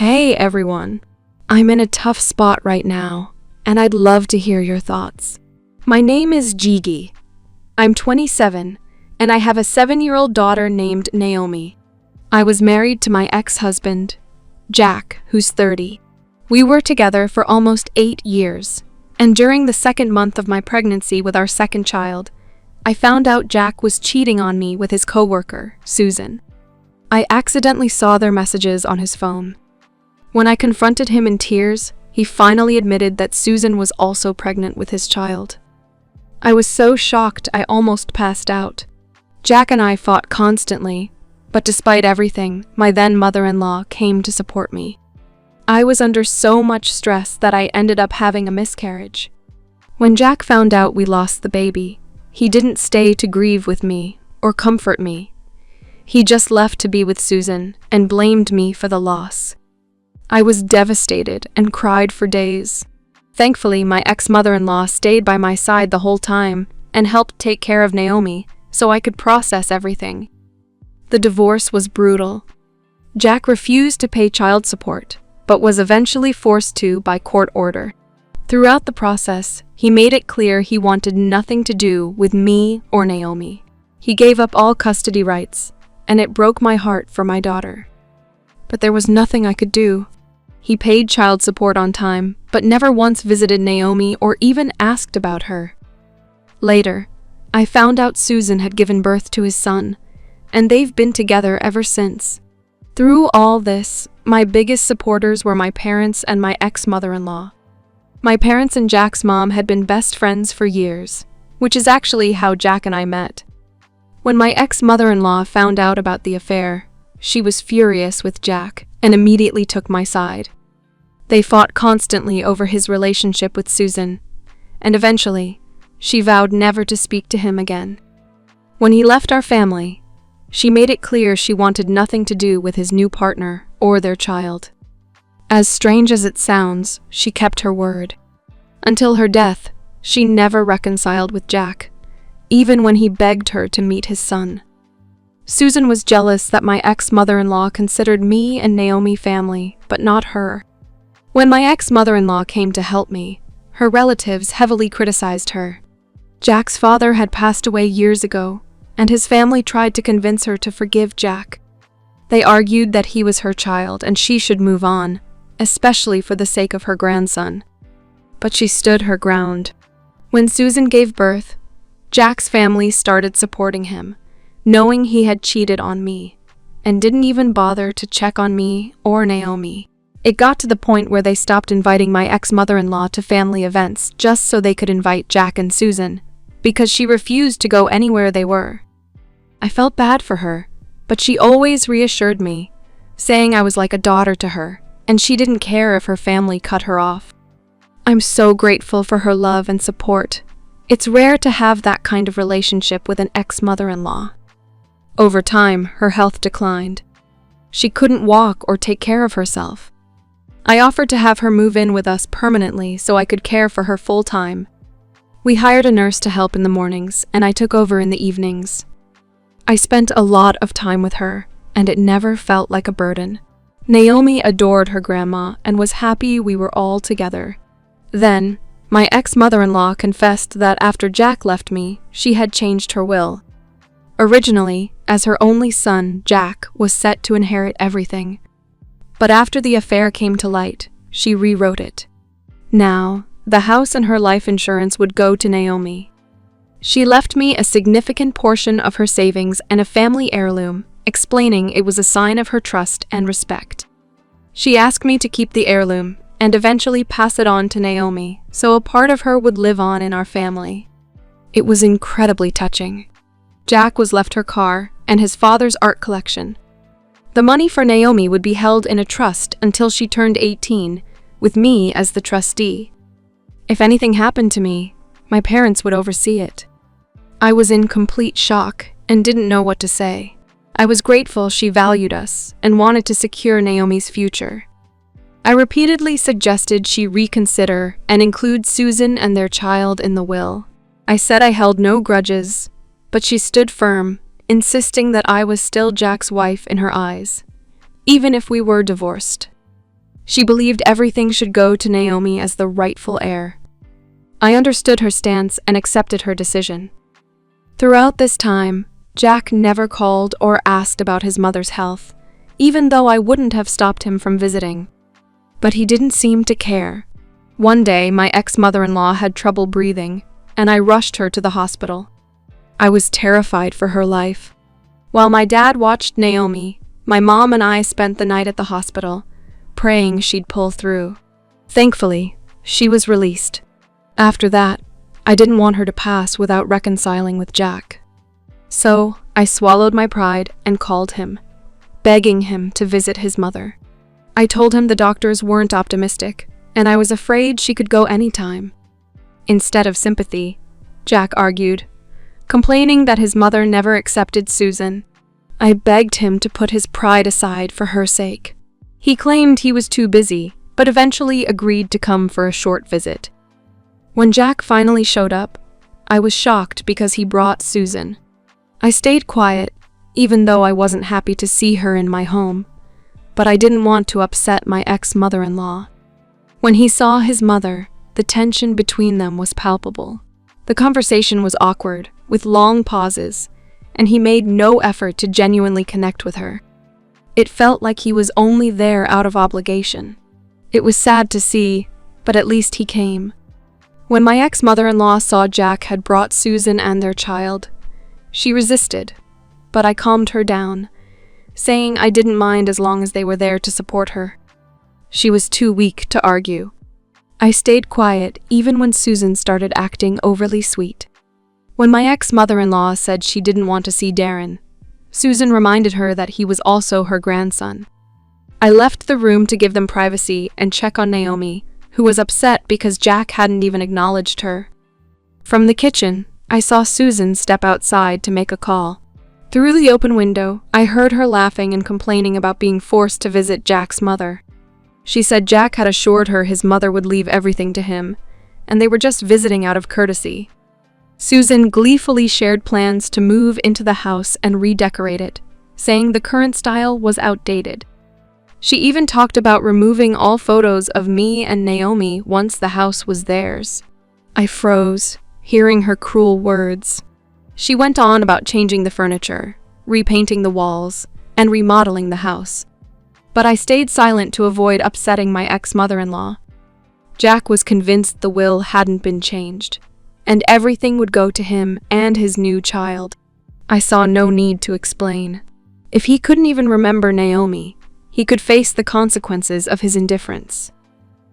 Hey everyone, I'm in a tough spot right now, and I'd love to hear your thoughts. My name is Gigi. I'm 27, and I have a 7-year-old daughter named Naomi. I was married to my ex-husband, Jack, who's 30. We were together for almost 8 years, and during the second month of my pregnancy with our second child, I found out Jack was cheating on me with his coworker, Susan. I accidentally saw their messages on his phone. When I confronted him in tears, he finally admitted that Susan was also pregnant with his child. I was so shocked I almost passed out. Jack and I fought constantly, but despite everything, my then mother-in-law came to support me. I was under so much stress that I ended up having a miscarriage. When Jack found out we lost the baby, he didn't stay to grieve with me or comfort me. He just left to be with Susan and blamed me for the loss. I was devastated and cried for days. Thankfully, my ex-mother-in-law stayed by my side the whole time and helped take care of Naomi so I could process everything. The divorce was brutal. Jack refused to pay child support, but was eventually forced to by court order. Throughout the process, he made it clear he wanted nothing to do with me or Naomi. He gave up all custody rights, and it broke my heart for my daughter. But there was nothing I could do. He paid child support on time, but never once visited Naomi or even asked about her. Later, I found out Susan had given birth to his son, and they've been together ever since. Through all this, my biggest supporters were my parents and my ex-mother-in-law. My parents and Jack's mom had been best friends for years, which is actually how Jack and I met. When my ex-mother-in-law found out about the affair, she was furious with Jack and immediately took my side. They fought constantly over his relationship with Susan, and eventually, she vowed never to speak to him again. When he left our family, she made it clear she wanted nothing to do with his new partner or their child. As strange as it sounds, she kept her word. Until her death, she never reconciled with Jack, even when he begged her to meet his son. Susan was jealous that my ex-mother-in-law considered me and Naomi family, but not her. When my ex-mother-in-law came to help me, her relatives heavily criticized her. Jack's father had passed away years ago, and his family tried to convince her to forgive Jack. They argued that he was her child and she should move on, especially for the sake of her grandson. But she stood her ground. When Susan gave birth, Jack's family started supporting him, knowing he had cheated on me, and didn't even bother to check on me or Naomi. It got to the point where they stopped inviting my ex-mother-in-law to family events just so they could invite Jack and Susan, because she refused to go anywhere they were. I felt bad for her, but she always reassured me, saying I was like a daughter to her, and she didn't care if her family cut her off. I'm so grateful for her love and support. It's rare to have that kind of relationship with an ex-mother-in-law. Over time, her health declined. She couldn't walk or take care of herself. I offered to have her move in with us permanently so I could care for her full-time. We hired a nurse to help in the mornings, and I took over in the evenings. I spent a lot of time with her, and it never felt like a burden. Naomi adored her grandma and was happy we were all together. Then, my ex-mother-in-law confessed that after Jack left me, she had changed her will. Originally, as her only son, Jack was set to inherit everything. But after the affair came to light, she rewrote it. Now, the house and her life insurance would go to Naomi. She left me a significant portion of her savings and a family heirloom, explaining it was a sign of her trust and respect. She asked me to keep the heirloom and eventually pass it on to Naomi, so a part of her would live on in our family. It was incredibly touching. Jack was left her car and his father's art collection. The money for Naomi would be held in a trust until she turned 18, with me as the trustee. If anything happened to me, my parents would oversee it. I was in complete shock and didn't know what to say. I was grateful she valued us and wanted to secure Naomi's future. I repeatedly suggested she reconsider and include Susan and their child in the will. I said I held no grudges, but she stood firm, insisting that I was still Jack's wife in her eyes, even if we were divorced. She believed everything should go to Naomi as the rightful heir. I understood her stance and accepted her decision. Throughout this time, Jack never called or asked about his mother's health, even though I wouldn't have stopped him from visiting. But he didn't seem to care. One day, my ex-mother-in-law had trouble breathing, and I rushed her to the hospital. I was terrified for her life. While my dad watched Naomi, my mom and I spent the night at the hospital, praying she'd pull through. Thankfully, she was released. After that, I didn't want her to pass without reconciling with Jack. So, I swallowed my pride and called him, begging him to visit his mother. I told him the doctors weren't optimistic, and I was afraid she could go anytime. Instead of sympathy, Jack argued, complaining that his mother never accepted Susan. I begged him to put his pride aside for her sake. He claimed he was too busy, but eventually agreed to come for a short visit. When Jack finally showed up, I was shocked because he brought Susan. I stayed quiet, even though I wasn't happy to see her in my home, but I didn't want to upset my ex-mother-in-law. When he saw his mother, the tension between them was palpable. The conversation was awkward, with long pauses, and he made no effort to genuinely connect with her. It felt like he was only there out of obligation. It was sad to see, but at least he came. When my ex-mother-in-law saw Jack had brought Susan and their child, she resisted, but I calmed her down, saying I didn't mind as long as they were there to support her. She was too weak to argue. I stayed quiet even when Susan started acting overly sweet. When my ex-mother-in-law said she didn't want to see Darren, Susan reminded her that he was also her grandson. I left the room to give them privacy and check on Naomi, who was upset because Jack hadn't even acknowledged her. From the kitchen, I saw Susan step outside to make a call. Through the open window, I heard her laughing and complaining about being forced to visit Jack's mother. She said Jack had assured her his mother would leave everything to him, and they were just visiting out of courtesy. Susan gleefully shared plans to move into the house and redecorate it, saying the current style was outdated. She even talked about removing all photos of me and Naomi once the house was theirs. I froze, hearing her cruel words. She went on about changing the furniture, repainting the walls, and remodeling the house. But I stayed silent to avoid upsetting my ex-mother-in-law. Jack was convinced the will hadn't been changed, and everything would go to him and his new child. I saw no need to explain. If he couldn't even remember Naomi, he could face the consequences of his indifference.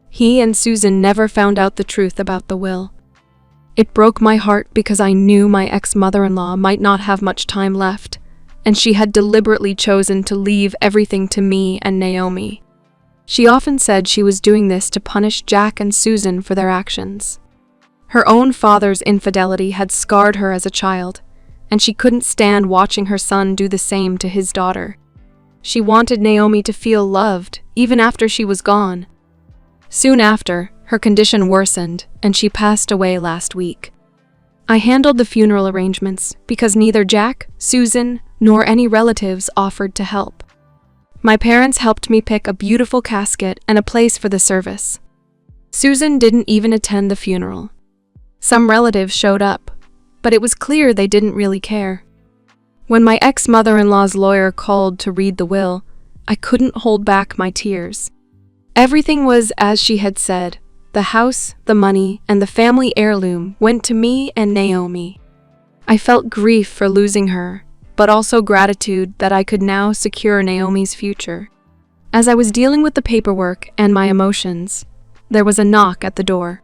He and Susan never found out the truth about the will. It broke my heart because I knew my ex-mother-in-law might not have much time left, and she had deliberately chosen to leave everything to me and Naomi. She often said she was doing this to punish Jack and Susan for their actions. Her own father's infidelity had scarred her as a child, and she couldn't stand watching her son do the same to his daughter. She wanted Naomi to feel loved, even after she was gone. Soon after, her condition worsened, and she passed away last week. I handled the funeral arrangements because neither Jack, Susan, nor any relatives offered to help. My parents helped me pick a beautiful casket and a place for the service. Susan didn't even attend the funeral. Some relatives showed up, but it was clear they didn't really care. When my ex-mother-in-law's lawyer called to read the will, I couldn't hold back my tears. Everything was as she had said. The house, the money, and the family heirloom went to me and Naomi. I felt grief for losing her, but also gratitude that I could now secure Naomi's future. As I was dealing with the paperwork and my emotions, there was a knock at the door.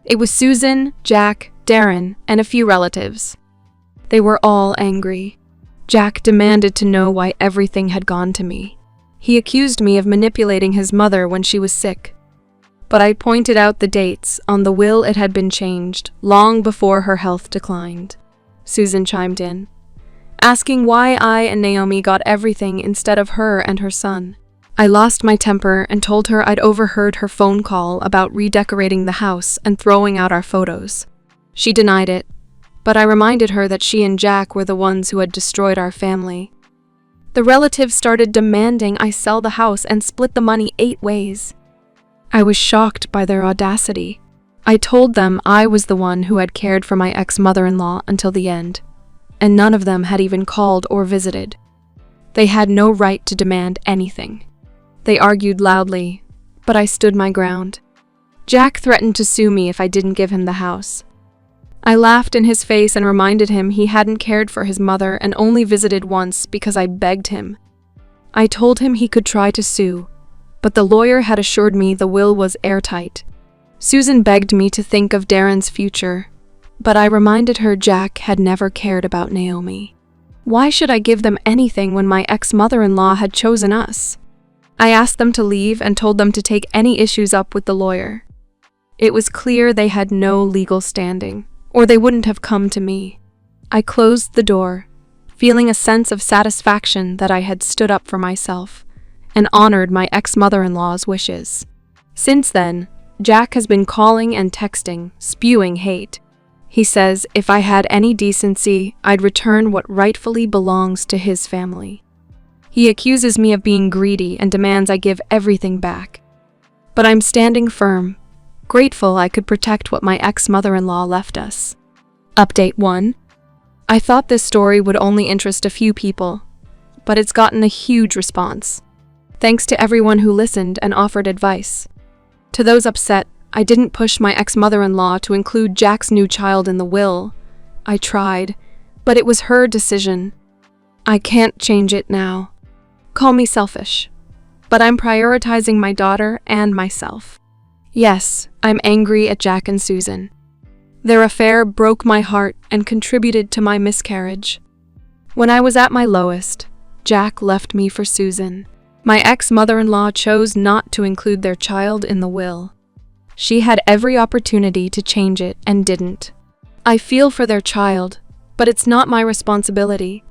It was Susan, Jack, Darren, and a few relatives. They were all angry. Jack demanded to know why everything had gone to me. He accused me of manipulating his mother when she was sick. But I pointed out the dates on the will. It had been changed long before her health declined. Susan chimed in, asking why I and Naomi got everything instead of her and her son. I lost my temper and told her I'd overheard her phone call about redecorating the house and throwing out our photos. She denied it, but I reminded her that she and Jack were the ones who had destroyed our family. The relatives started demanding I sell the house and split the money 8 ways. I was shocked by their audacity. I told them I was the one who had cared for my ex-mother-in-law until the end, and none of them had even called or visited. They had no right to demand anything. They argued loudly, but I stood my ground. Jack threatened to sue me if I didn't give him the house. I laughed in his face and reminded him he hadn't cared for his mother and only visited once because I begged him. I told him he could try to sue, but the lawyer had assured me the will was airtight. Susan begged me to think of Darren's future, but I reminded her Jack had never cared about Naomi. Why should I give them anything when my ex-mother-in-law had chosen us? I asked them to leave and told them to take any issues up with the lawyer. It was clear they had no legal standing, or they wouldn't have come to me. I closed the door, feeling a sense of satisfaction that I had stood up for myself and honored my ex-mother-in-law's wishes. Since then, Jack has been calling and texting, spewing hate. He says if I had any decency, I'd return what rightfully belongs to his family. He accuses me of being greedy and demands I give everything back. But I'm standing firm, grateful I could protect what my ex-mother-in-law left us. Update 1. I thought this story would only interest a few people, but it's gotten a huge response. Thanks to everyone who listened and offered advice. To those upset, I didn't push my ex-mother-in-law to include Jack's new child in the will. I tried, but it was her decision. I can't change it now. Call me selfish, but I'm prioritizing my daughter and myself. Yes, I'm angry at Jack and Susan. Their affair broke my heart and contributed to my miscarriage. When I was at my lowest, Jack left me for Susan. My ex-mother-in-law chose not to include their child in the will. She had every opportunity to change it and didn't. I feel for their child, but it's not my responsibility.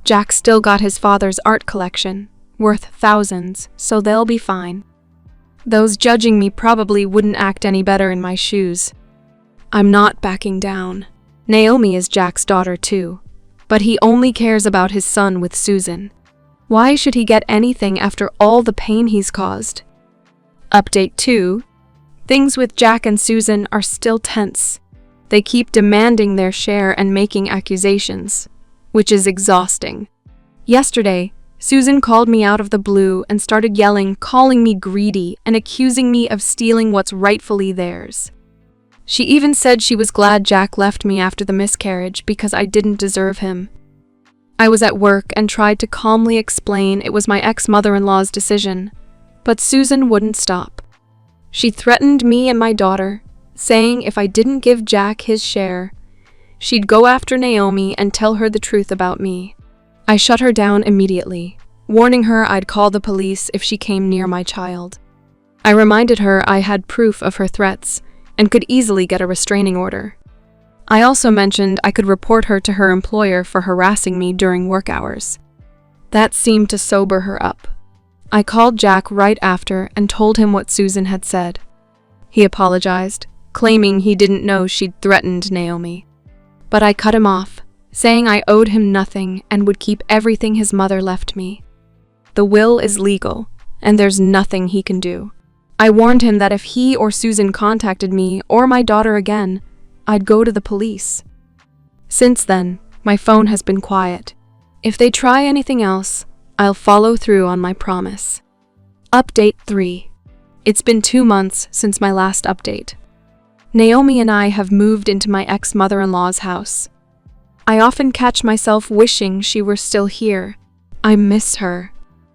Jack still got his father's art collection, worth thousands, so they'll be fine. Those judging me probably wouldn't act any better in my shoes. I'm not backing down. Naomi is Jack's daughter too, but he only cares about his son with Susan. Why should he get anything after all the pain he's caused? Update 2. Things with Jack and Susan are still tense. They keep demanding their share and making accusations, which is exhausting. Yesterday, Susan called me out of the blue and started yelling, calling me greedy and accusing me of stealing what's rightfully theirs. She even said she was glad Jack left me after the miscarriage because I didn't deserve him. I was at work and tried to calmly explain it was my ex-mother-in-law's decision, but Susan wouldn't stop. She threatened me and my daughter, saying if I didn't give Jack his share, she'd go after Naomi and tell her the truth about me. I shut her down immediately, warning her I'd call the police if she came near my child. I reminded her I had proof of her threats and could easily get a restraining order. I also mentioned I could report her to her employer for harassing me during work hours. That seemed to sober her up. I called Jack right after and told him what Susan had said. He apologized, claiming he didn't know she'd threatened Naomi. But I cut him off, saying I owed him nothing and would keep everything his mother left me. The will is legal, and there's nothing he can do. I warned him that if he or Susan contacted me or my daughter again, I'd go to the police. Since then, my phone has been quiet. If they try anything else, I'll follow through on my promise. Update 3. It's been 2 months since my last update. Naomi and I have moved into my ex-mother-in-law's house. I often catch myself wishing she were still here. I miss her.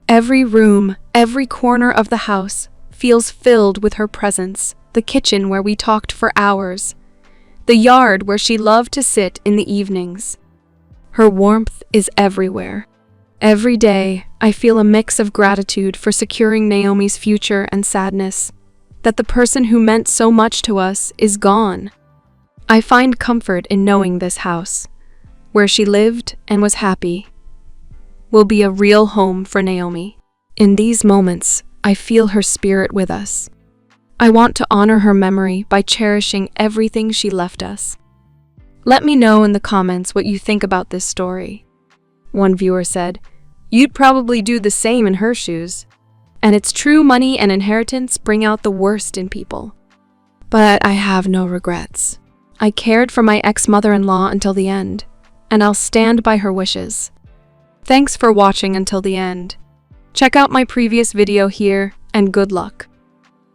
Every room, every corner of the house feels filled with her presence. The kitchen where we talked for hours. The yard where she loved to sit in the evenings. Her warmth is everywhere. Every day, I feel a mix of gratitude for securing Naomi's future and sadness that the person who meant so much to us is gone. I find comfort in knowing this house, where she lived and was happy, will be a real home for Naomi. In these moments, I feel her spirit with us. I want to honor her memory by cherishing everything she left us. Let me know in the comments what you think about this story. One viewer said, You'd probably do the same in her shoes. And it's true, money and inheritance bring out the worst in people. But I have no regrets. I cared for my ex-mother-in-law until the end, and I'll stand by her wishes. Thanks for watching until the end. Check out my previous video here, and good luck.